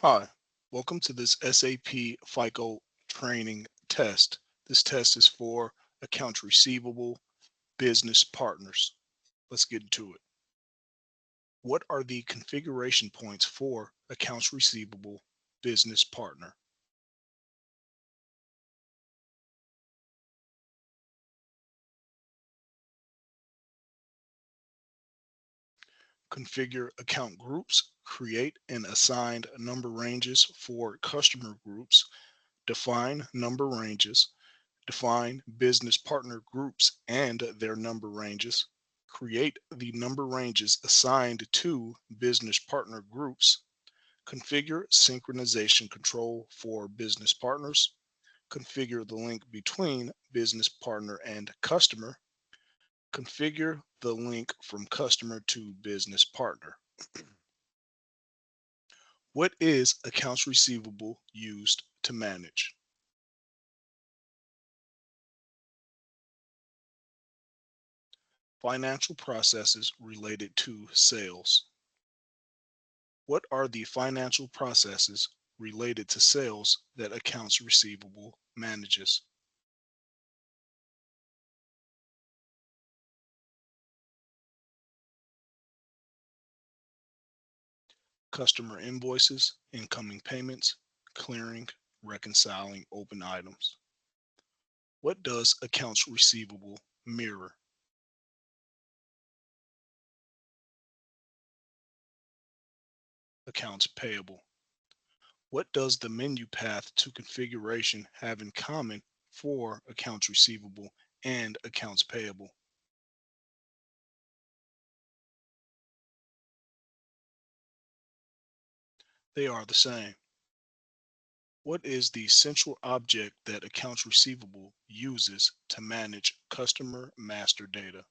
Hi, welcome to this SAP FICO training test. This test is for accounts receivable business partners. Let's get into it. What are the configuration points for accounts receivable business partner? Configure account groups, create and assign number ranges for customer groups, define number ranges, define business partner groups and their number ranges, create the number ranges assigned to business partner groups, configure synchronization control for business partners, configure the link between business partner and customer, configure the link from customer to business partner. What is accounts receivable used to manage? Financial processes related to sales. What are the financial processes related to sales that accounts receivable manages? Customer invoices, incoming payments, clearing, reconciling open items. What does accounts receivable mirror? Accounts payable. What does the menu path to configuration have in common for accounts receivable and accounts payable? They are the same. What is the central object that accounts receivable uses to manage customer master data?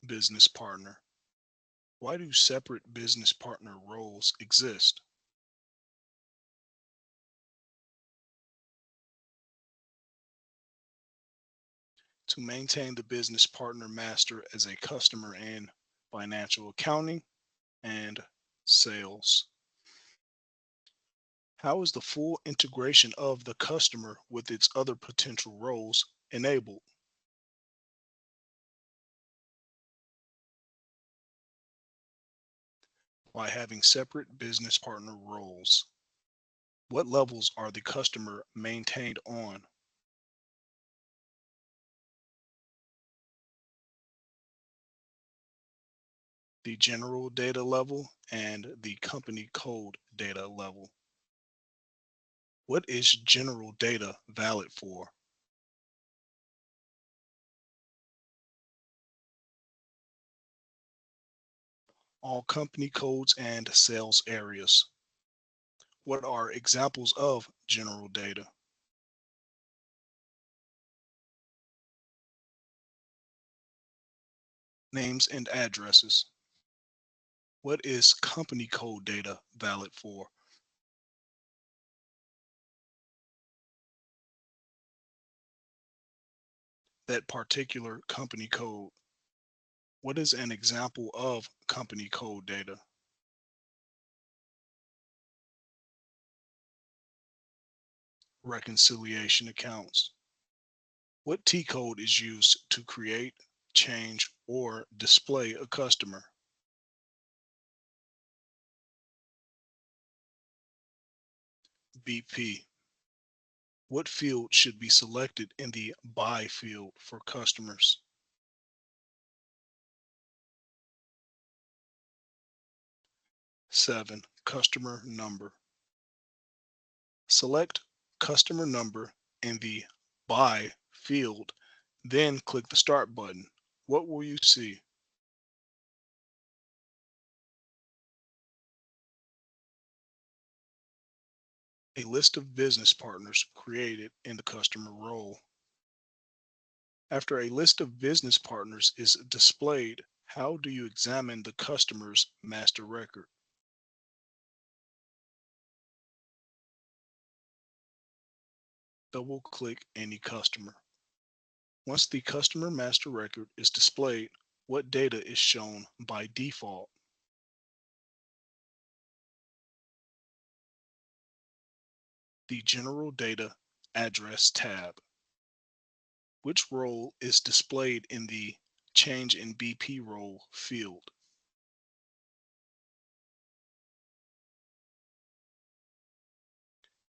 Business partner. Why do separate business partner roles exist? To maintain the business partner master as a customer in financial accounting and sales. How is the full integration of the customer with its other potential roles enabled? By having separate business partner roles. What levels are the customer maintained on? The general data level and the company code data level. What is general data valid for? All company codes and sales areas. What are examples of general data? Names and addresses. What is company code data valid for? That particular company code. What is an example of company code data? Reconciliation accounts. What T code is used to create, change, or display a customer? BP. What field should be selected in the by field for customers? 7. Customer number. Select customer number in the by field, then click the start button. What will you see? A list of business partners created in the customer role. After a list of business partners is displayed, how do you examine the customer's master record? Double-click any customer. Once the customer master record is displayed, What data is shown by default? The General Data Address tab. Which role is displayed in the Change in BP role field?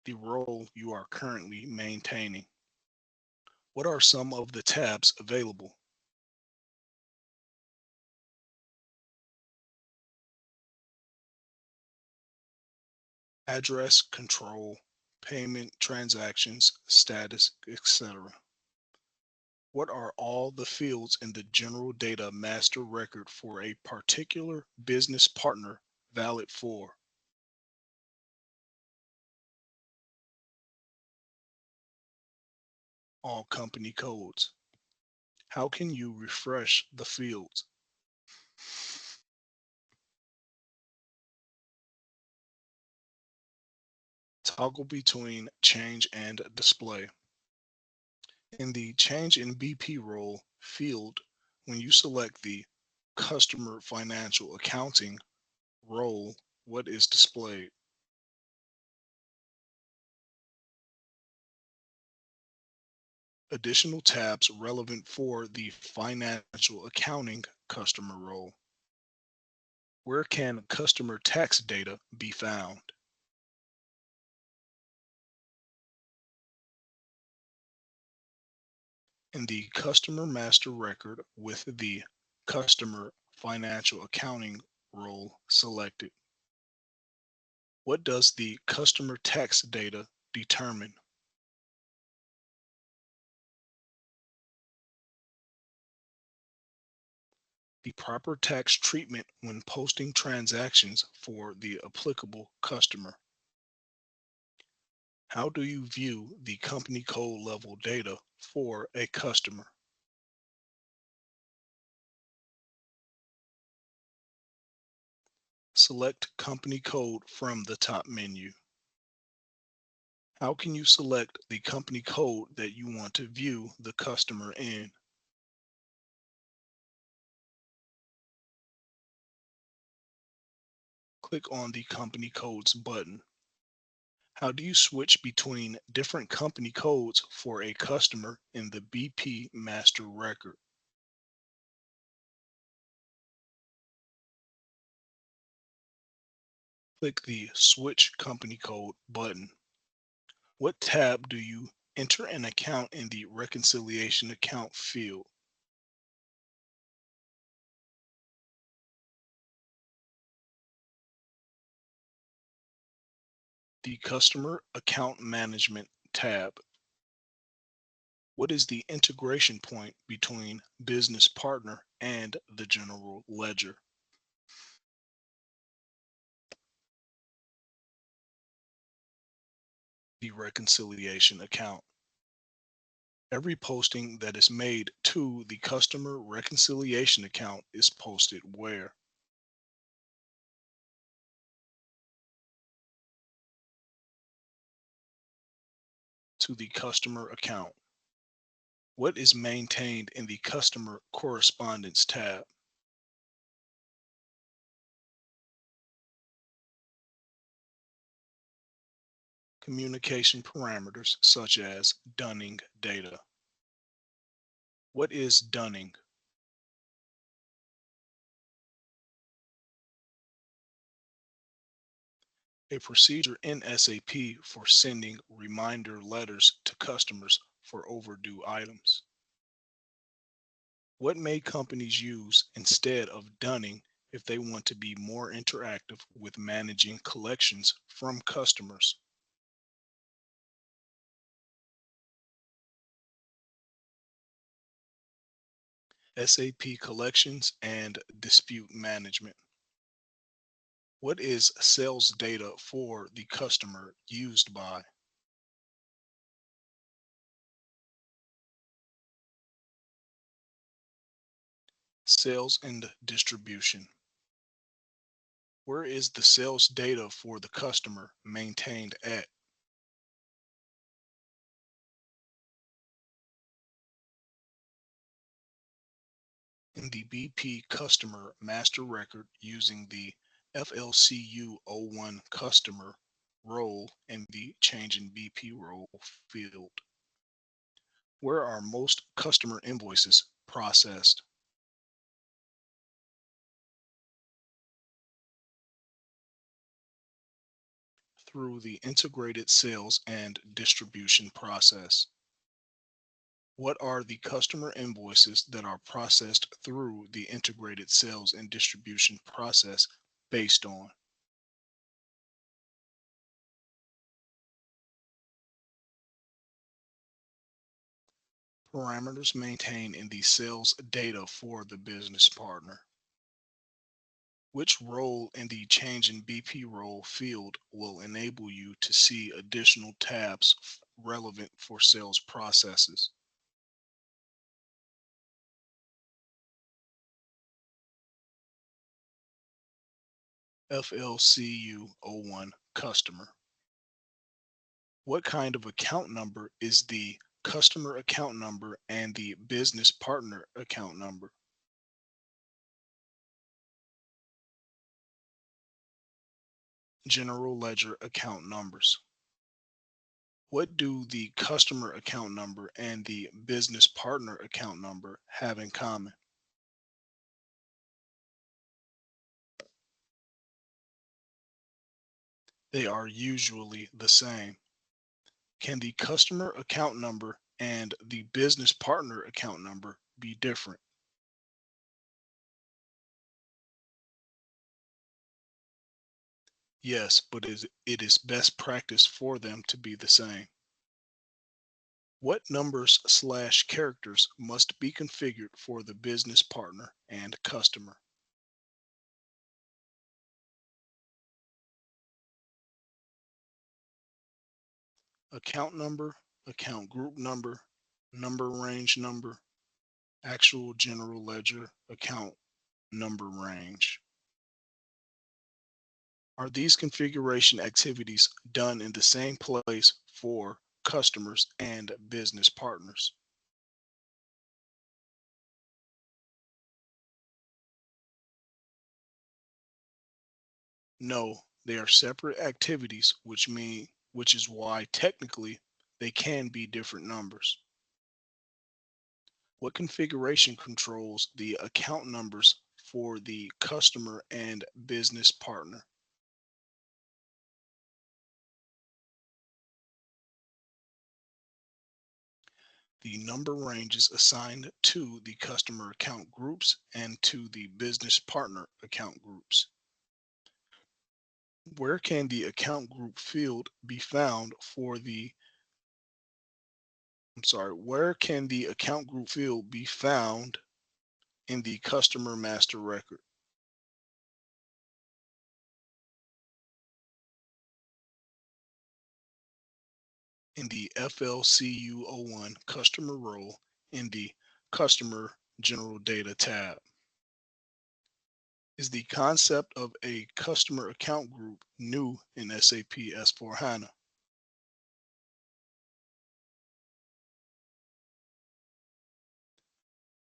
The role you are currently maintaining. What are some of the tabs available? Address, control, payment, transactions, status, etc. What are all the fields in the general data master record for a particular business partner valid for? All company codes. How can you refresh the fields? Toggle between change and display. In the change in BP role field, when you select the customer financial accounting role, what is displayed? Additional tabs relevant for the financial accounting customer role. Where can customer tax data be found? In the customer master record with the customer financial accounting role selected. What does the customer tax data determine? The proper tax treatment when posting transactions for the applicable customer. How do you view the company code level data for a customer? Select company code from the top menu. How can you select the company code that you want to view the customer in? Click on the company codes button. How do you switch between different company codes for a customer in the BP master record? Click the Switch Company Code button. What tab do you enter an account in the reconciliation account field? The Customer Account Management tab. What is the integration point between Business Partner and the General Ledger? The Reconciliation account. Every posting that is made to the Customer Reconciliation account is posted where? To the Customer account. What is maintained in the Customer Correspondence tab? Communication parameters such as dunning data. What is dunning? A procedure in SAP for sending reminder letters to customers for overdue items. What may companies use instead of dunning if they want to be more interactive with managing collections from customers? SAP collections and dispute management. What is sales data for the customer used by? Sales and distribution. Where is the sales data for the customer maintained at? In the BP customer master record using the FLCU01 customer role in the change in BP role field. Where are most customer invoices processed? Through the integrated sales and distribution process. What are the customer invoices that are processed through the integrated sales and distribution process based on? Parameters maintained in the sales data for the business partner. Which role in the change in BP role field will enable you to see additional tabs relevant for sales processes? FLCU01 customer. What kind of account number is the customer account number and the business partner account number? General ledger account numbers. What do the customer account number and the business partner account number have in common? They are usually the same. Can the customer account number and the business partner account number be different? Yes, but it is best practice for them to be the same. What numbers slash characters must be configured for the business partner and customer? Account number, account group number, number range number, actual general ledger account number range. Are these configuration activities done in the same place for customers and business partners? No, they are separate activities, which is why technically they can be different numbers. What configuration controls the account numbers for the customer and business partner? The number ranges assigned to the customer account groups and to the business partner account groups. Where can the account group field be found for the, where can the account group field be found in the customer master record? In the FLCU01 customer role in the customer general data tab. Is the concept of a customer account group new in SAP S/4HANA?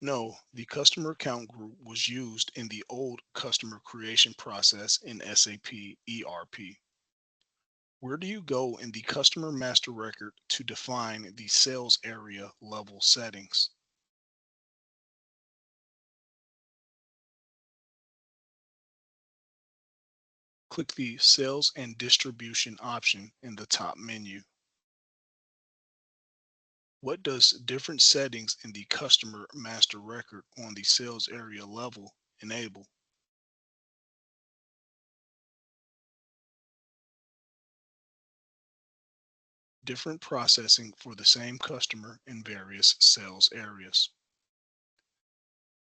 No, the customer account group was used in the old customer creation process in SAP ERP. Where do you go in the customer master record to define the sales area level settings? Click the Sales and Distribution option in the top menu. What does different settings in the customer master record on the sales area level enable? Different processing for the same customer in various sales areas.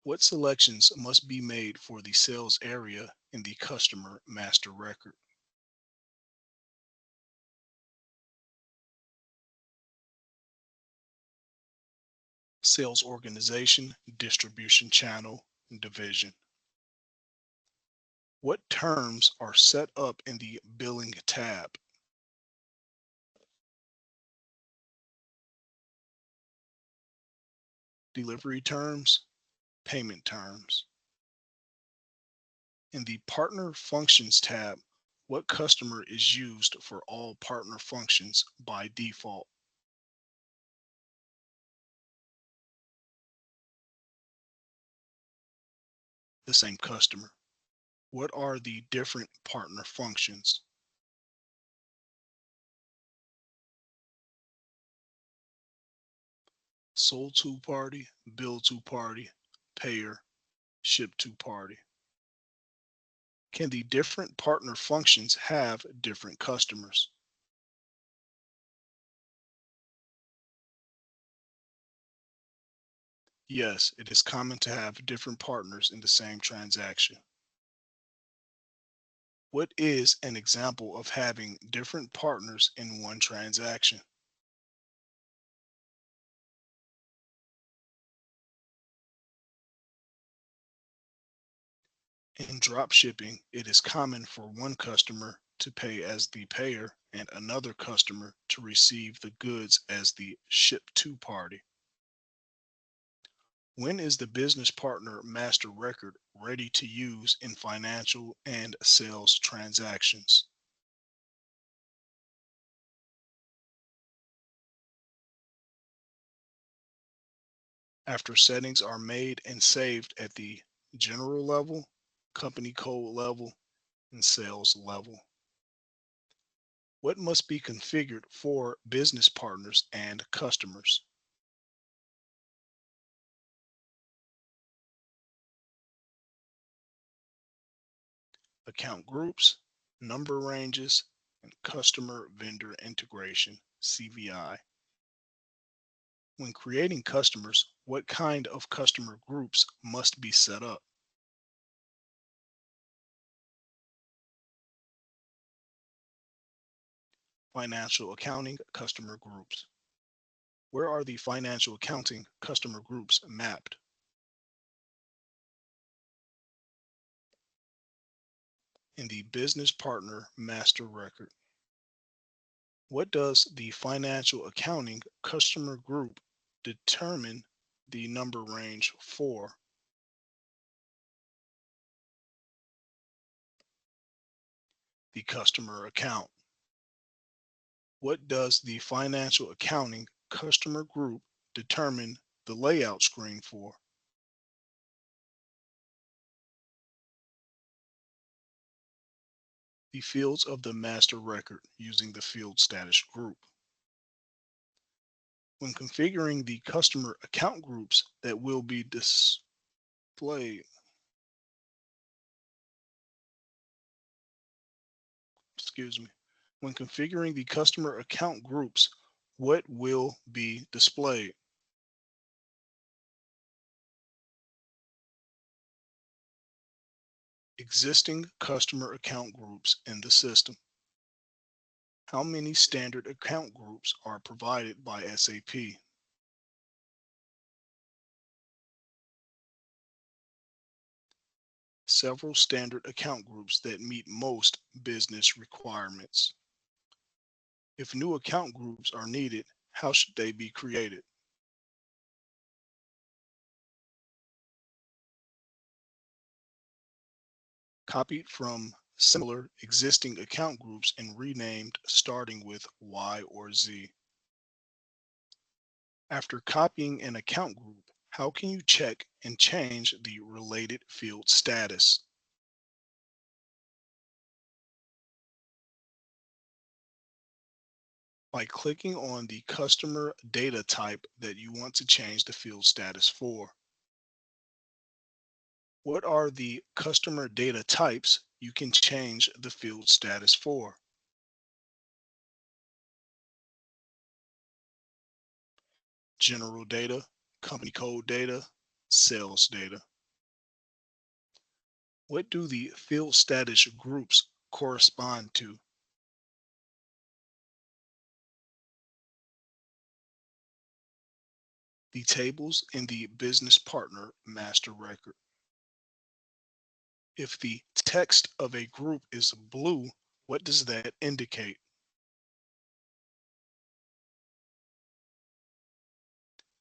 What selections must be made for the sales area in the customer master record? Sales organization, distribution channel, division. What terms are set up in the billing tab? Delivery terms, payment terms. In the Partner Functions tab, what customer is used for all partner functions by default? The same customer. What are the different partner functions? Sold to party, bill to party, payer, ship to party. Can the different partner functions have different customers? Yes, it is common to have different partners in the same transaction. What is an example of having different partners in one transaction? In drop shipping, it is common for one customer to pay as the payer and another customer to receive the goods as the ship to party. When is the business partner master record ready to use in financial and sales transactions? After settings are made and saved at the general level, company code level, and sales level. What must be configured for business partners and customers? Account groups, number ranges, and customer vendor integration, CVI. When creating customers, what kind of customer groups must be set up? Financial accounting customer groups. Where are the financial accounting customer groups mapped? In the business partner master record. What does the financial accounting customer group determine the number range for? The customer account. What does the financial accounting customer group determine the layout screen for? The fields of the master record using the field status group. When configuring the customer account groups that will be displayed, excuse me, when configuring the customer account groups, what will be displayed? Existing customer account groups in the system. How many standard account groups are provided by SAP? Several standard account groups that meet most business requirements. If new account groups are needed, how should they be created? Copied from similar existing account groups and renamed starting with Y or Z. After copying an account group, how can you check and change the related field status? By clicking on the customer data type that you want to change the field status for. What are the customer data types you can change the field status for? General data, company code data, sales data. What do the field status groups correspond to? The tables in the business partner master record. If the text of a group is blue, what does that indicate?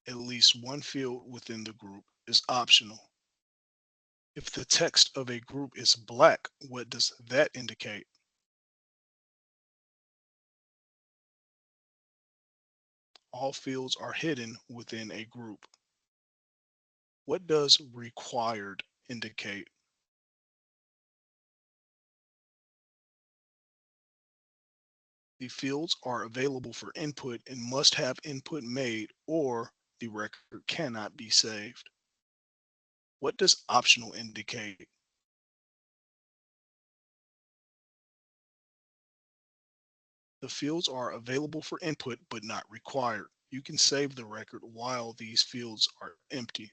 At least one field within the group is optional. If the text of a group is black, what does that indicate? All fields are hidden within a group. What does required indicate? The fields are available for input and must have input made or the record cannot be saved. What does optional indicate? The fields are available for input but not required. You can save the record while these fields are empty.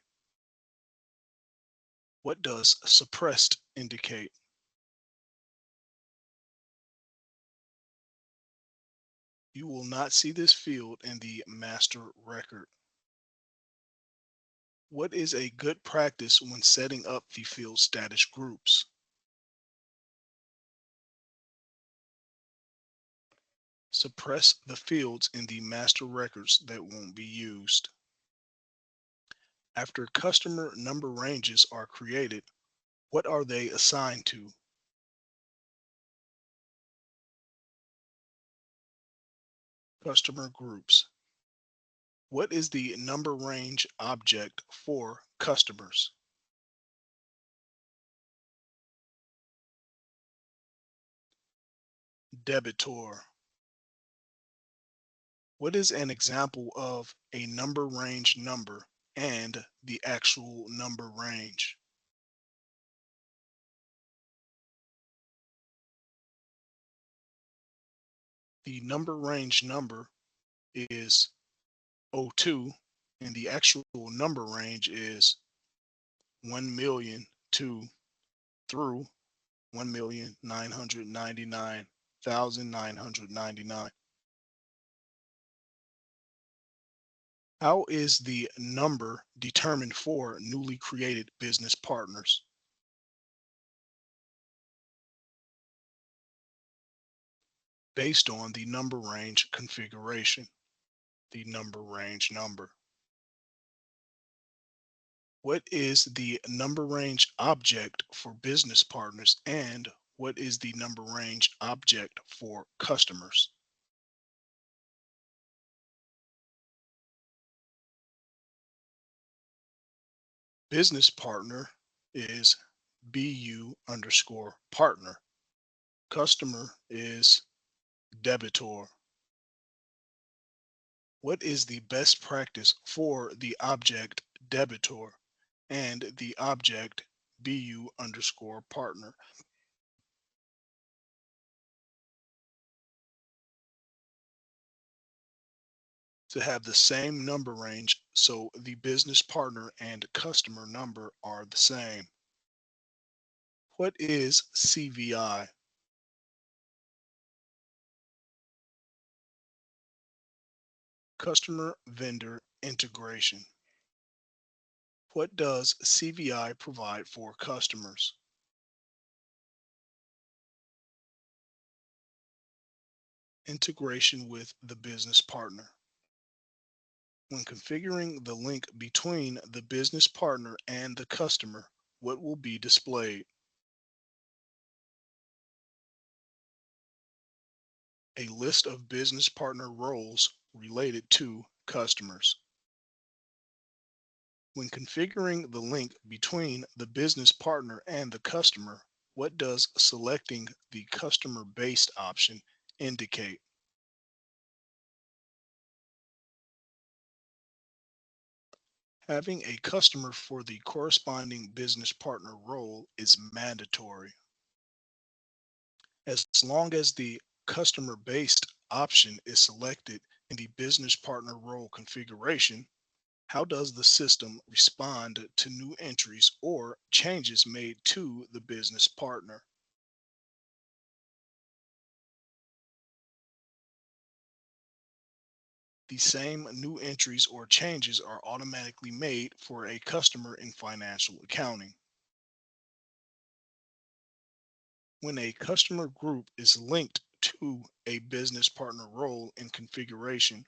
What does suppressed indicate? You will not see this field in the master record. What is a good practice when setting up the field status groups? Suppress the fields in the master records that won't be used. After customer number ranges are created, what are they assigned to? Customer groups. What is the number range object for customers? Debitor. What is an example of a number range number and the actual number range? The number range number is '02 and the actual number range is 1,000,000 to through 1,999,999. How is the number determined for newly created business partners? Based on the number range configuration, the number range number. What is the number range object for business partners and what is the number range object for customers? Business partner is BU underscore partner. Customer is debitor. What is the best practice for the object debitor and the object BU underscore partner? To have the same number range so the business partner and customer number are the same. What is CVI? Customer vendor integration. What does CVI provide for customers? Integration with the business partner. When configuring the link between the business partner and the customer, what will be displayed? A list of business partner roles related to customers. When configuring the link between the business partner and the customer, what does selecting the customer based option indicate? Having a customer for the corresponding business partner role is mandatory. As long as the customer based option is selected in the business partner role configuration, how does the system respond to new entries or changes made to the business partner? The same new entries or changes are automatically made for a customer in financial accounting. When a customer group is linked to a business partner role in configuration,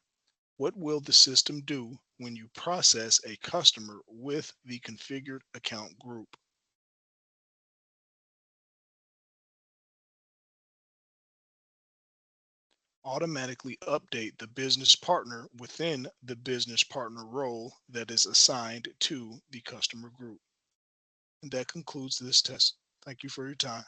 what will the system do when you process a customer with the configured account group? automatically update the business partner within the business partner role that is assigned to the customer group. And that concludes this test. Thank you for your time.